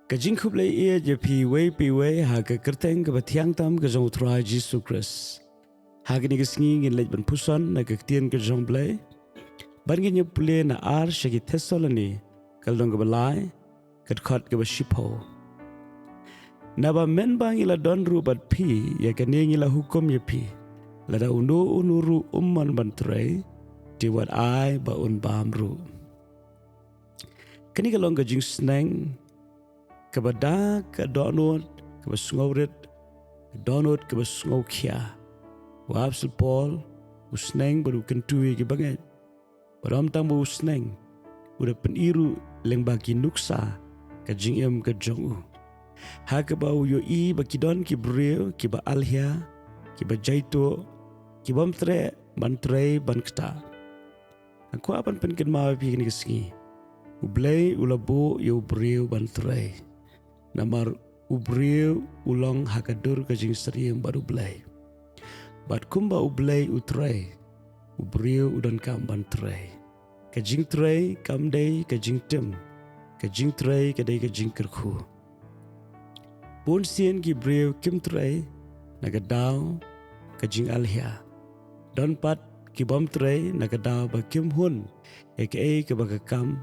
Ka jingkup Blei ia je pi wei ha ka kerteng ka batiang tam ka jong trei Jesus Christ. Ha ka ni kesingi ngin lej ban puson na ka Ktien ka jong Blei. Ban ngin pule na ar shaki Tesaloni kal dong ka Blei kat khot ka shipo. Na ba men bang ila don ru bat pi ya ka ni ngila hukum ya pi. Lada unuru umman ban trei di wat ai ba un bam ru. Kani ka long ka jing sneng kabada ka donut ka basngawrit donut ka basngaw kia wapsul Paul usneng baru kentui ki banget baram tang bu usneng udah peniru leng bagi nuksa ka jingem ka jongu ha ka bau yo I baki don ki breu ki ba alhia ki ba jaito ki bam tre ban trei ban kta aku apan penken ma pi ni kesingi Blei ulabo yo breu ban trei namar ubreu ulang hakadur ka jing seriam baru Blei. Bat kumba ublei utrei, ubreu udan kam ban trei. Ka jing trei kam dei ka jing tim, ka jing trei ka dei ka jing kerku. Pun sien ki breu kim trei, naga daw ka jing alhia. Don pat ki bom trei naga daw ba kim hun, aka ka ba kam,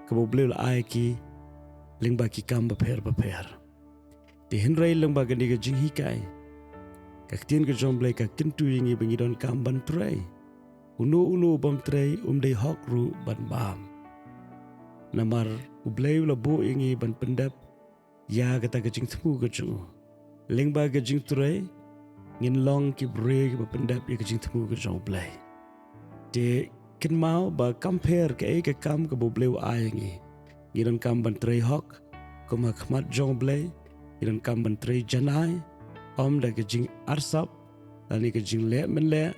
ka ba bleu la ai ki ling ba ki kam ba per. Di henrai lang ba gani ka jing hikai. Ka Ktien ka jong Blei ka kentu yingi bangidon kam ban trei. Unu bam trei dei hok ru ban bam. Namar Blei ula bo yingi ban pendap ya kata ka jing temu ka jong. Ling ba ka jing trei ngin long ki brei ba pendap ya ka jing temu ka jong Blei. De ken mau ba compare ka ka kam ka bo Blei wa yingi. Ngidon kam ban trei hok kuma khmat jong Blei. Idan kam ban trei janai om da ka jing arsap lani ka jing le men le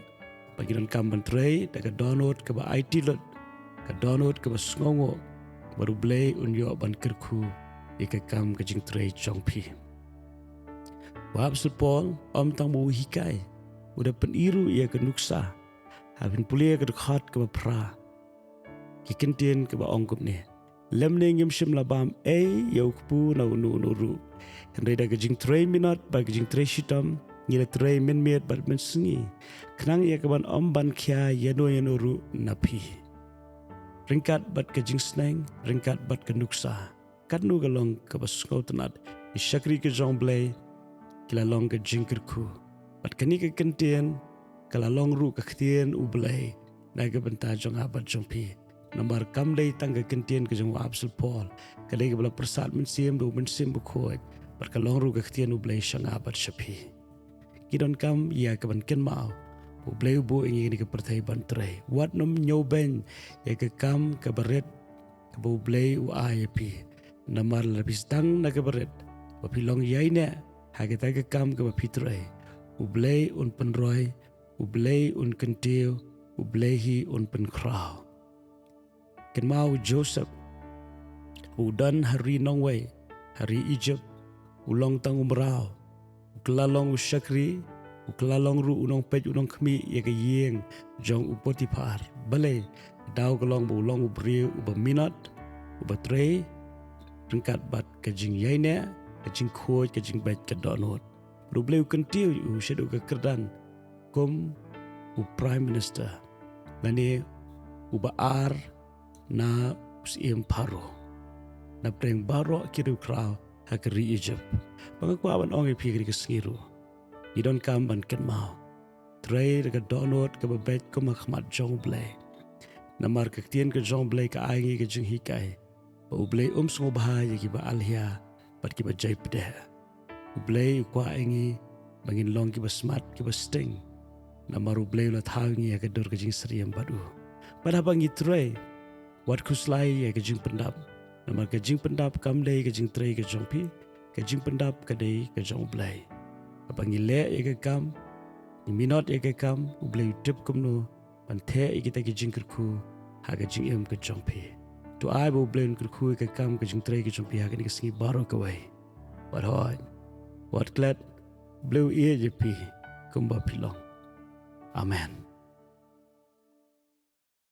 bagidan kam ban trei da ka download ka ba IT lot ka download ka ba sngongo baru Blei unyo ban kerku ka kam ka jing trei chong pi wab sul Paul om tang bu hikai udah peniru ia ka nuksa habin pulia ka dekat ka ba pra ki Ktien ka ba ongkup ni lem ne ngim shim labam yau kpu na unu Henry da gajing trei minat ba gajing trei shitam ngila trei min miat bat men sengi kenang ia kaban ban kia yano ru napi ringkat bat gajing sneng ringkat bat kenuksa kanu galong kabasngau tenat isyakri ke jong Blei kila long gajing kerku bat kani ke Ktien kala long ru ke Ktien u Blei na benta jong abat jong pi nambar kam dei tangga Ktien ke jong absul Paul kadai ke bala persat men sim do men sim bukoy Berkalong ru ka Ktien u Blei syang abat syapi. Kidon kam ia kaban ken mau. U Blei bu ingi ni ka pertai ban trei. Wat nom nyoben ia ka kam ka baret ka bu Blei u ayapi. Namar labis tang na ka baret. Wapilong yai ne ha ka kam ka bapi trei. U Blei un penroi, u Blei un kentiu, u Blei hi un penkrau. Ken mau Joseph u dan hari nongwei, hari Egypt ulong tang umrau uklalong usyakri uklalong ru unong pej unong kmi ya ka yeng jong upotipar balai daw kalong bu ulong ubriu uba minat uba trei ringkat bat ka jing yaine ka jing khoj ka jing bet ka donot ru bleu kentiu u shedu ka kerdan kom u prime minister lani uba ar na usiem paro na preng baro kiru krau hakari Egypt. Pangaku awan ongi pikir ke sengiru. Idon kam ban ken mau. Trei ka donot ka babet ko makhmat jong Blei. Namar ka Ktien ka jong Blei ka aingi ka jing hikai. Ba u Blei sungo bahaya ki ba alhia bat ki ba jai pedeh. U Blei kwa aingi bangin long ki ba smart ki ba sting. Namar u Blei la thangi ya ka dur ka jing seriam badu. Padhabangi trei wat kuslai ya ka jing pendap. Namar ka jing pendap kam dei ka jing trei ka jong pi ka jing pendap ka dei ka jong Blei abangi le ya ka kam ni minot ya ka kam u Blei tip kum no ban the kita ka jing kerku ha ka jing em ka jong pi tu ai bu Blei kerku ka kam ka jing trei ka jong pi ha ka ni ka singi baro ka wai wat hoi wat klat Blei ye je pi kum ba pilong amen.